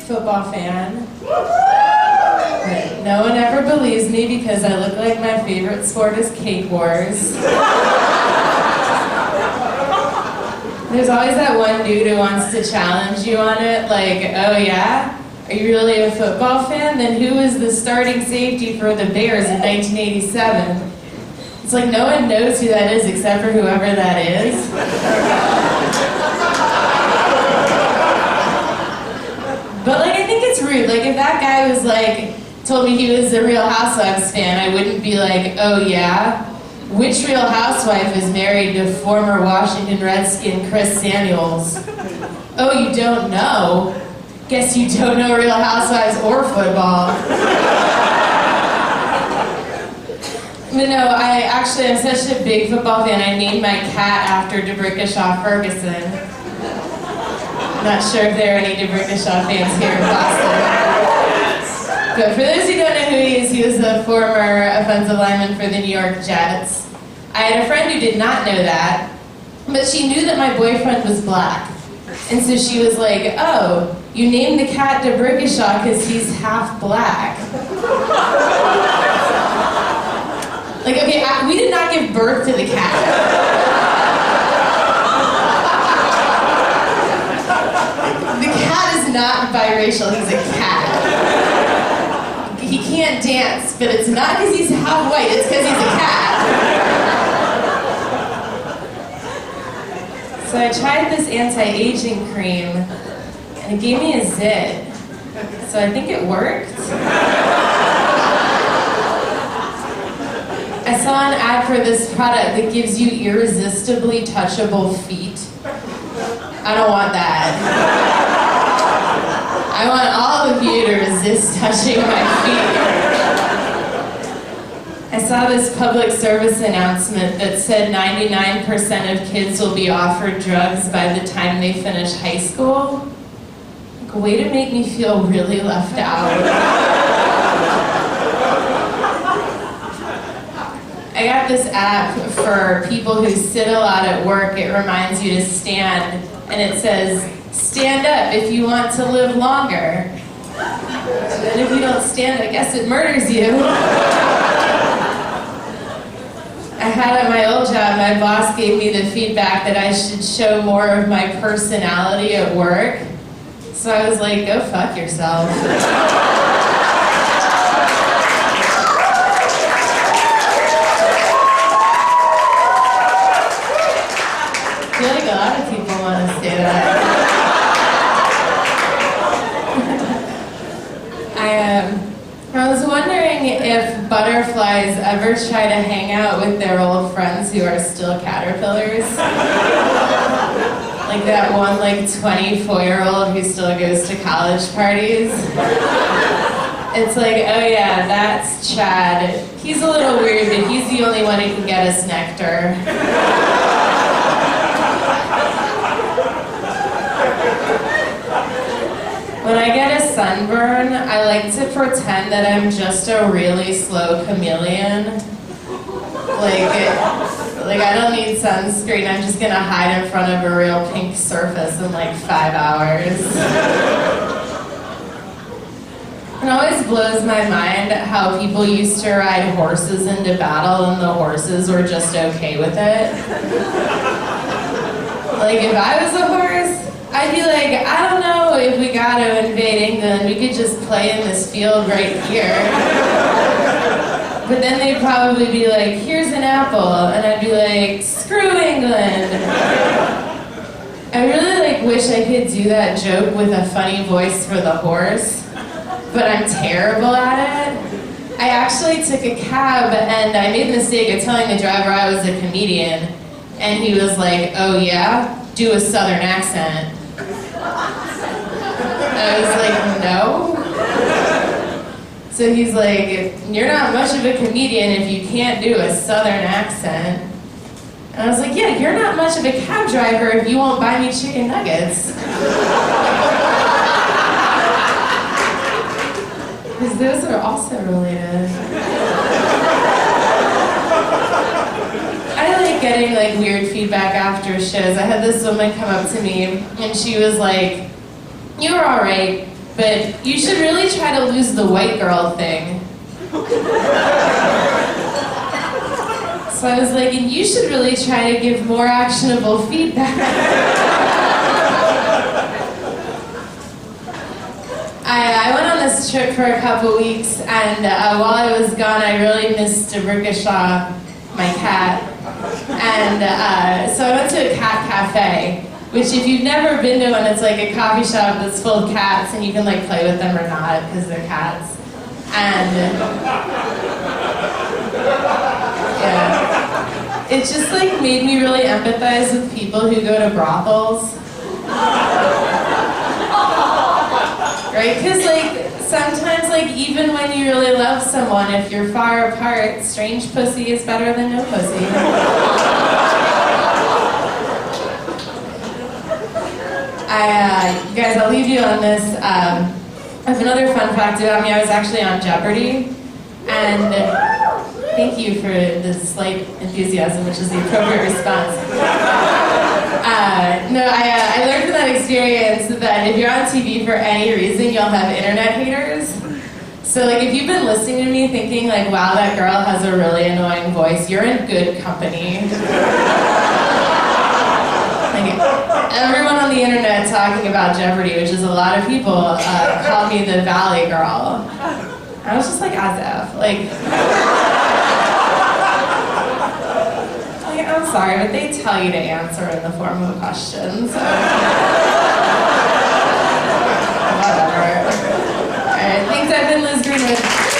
football fan. But no one ever believes me because I look like my favorite sport is cake wars. There's always that one dude who wants to challenge you on it, like, oh yeah? Are you really a football fan? Then who was the starting safety for the Bears in 1987? It's like no one knows who that is except for whoever that is. But like, I think it's rude. Like if that guy was like, told me he was a Real Housewives fan, I wouldn't be like, oh yeah? Which Real Housewife is married to former Washington Redskin Chris Samuels? Oh, you don't know? Guess you don't know Real Housewives or football. But no, I'm such a big football fan, I named my cat after DeBrickashaw Ferguson. I'm not sure if there are any DeBrickashaw fans here in Boston. But for those who don't know who he was a former offensive lineman for the New York Jets. I had a friend who did not know that, but she knew that my boyfriend was black. And so she was like, oh, you named the cat DeBrickashaw because he's half black. Like, okay, we did not give birth to the cat. The cat is not biracial, he's a cat. He can't dance, but it's not because he's half white, it's because he's a cat. So I tried this anti-aging cream, and it gave me a zit. So I think it worked. I saw an ad for this product that gives you irresistibly touchable feet. I don't want that. I want all of you to resist touching my feet. I saw this public service announcement that said 99% of kids will be offered drugs by the time they finish high school. Like a way to make me feel really left out. I got this app for people who sit a lot at work. It reminds you to stand, and it says, stand up if you want to live longer. And if you don't stand, I guess it murders you. I had at my old job, my boss gave me the feedback that I should show more of my personality at work. So I was like, go fuck yourself. I feel like a lot of people want to say that. I was wondering if butterflies ever try to hang out with their old friends who are still caterpillars. Like that one 24-year-old who still goes to college parties. It's like, oh yeah, that's Chad. He's a little weird, but he's the only one who can get us nectar. When I get a sunburn, I like to pretend that I'm just a really slow chameleon. Like I don't need sunscreen, I'm just gonna hide in front of a real pink surface in 5 hours. It always blows my mind how people used to ride horses into battle and the horses were just okay with it. Like if I was a horse, I'd be like, I don't know if we got to invade England, we could just play in this field right here. But then they'd probably be like, here's an apple, and I'd be like, screw England. I really wish I could do that joke with a funny voice for the horse, but I'm terrible at it. I actually took a cab and I made the mistake of telling the driver I was a comedian, and he was like, oh yeah? Do a southern accent. I was like, no. So he's like, you're not much of a comedian if you can't do a southern accent. And I was like, yeah, you're not much of a cab driver if you won't buy me chicken nuggets. Because those are also related. I like getting weird feedback after shows. I had this woman come up to me and she was like, you were all right. but you should really try to lose the white girl thing. So I was like, and you should really try to give more actionable feedback. I went on this trip for a couple weeks, and while I was gone, I really missed Ricochet, my cat. And so I went to a cat cafe, which if you've never been to one, it's like a coffee shop that's full of cats, and you can like play with them or not, because they're cats. And yeah, it just like made me really empathize with people who go to brothels. Right? Because like sometimes like even when you really love someone, if you're far apart, strange pussy is better than no pussy. You guys, I'll leave you on this. I have another fun fact about me. I was actually on Jeopardy, and thank you for the slight enthusiasm, which is the appropriate response. I learned from that experience that if you're on TV for any reason, you'll have internet haters. So like if you've been listening to me thinking like, wow, that girl has a really annoying voice, you're in good company. Like everyone on the internet talking about Jeopardy, which is a lot of people, called me the Valley Girl. I was just like, as if, like, I'm sorry, but they tell you to answer in the form of a question, so. Whatever. Alright, thanks, I've been Liz Greenwood.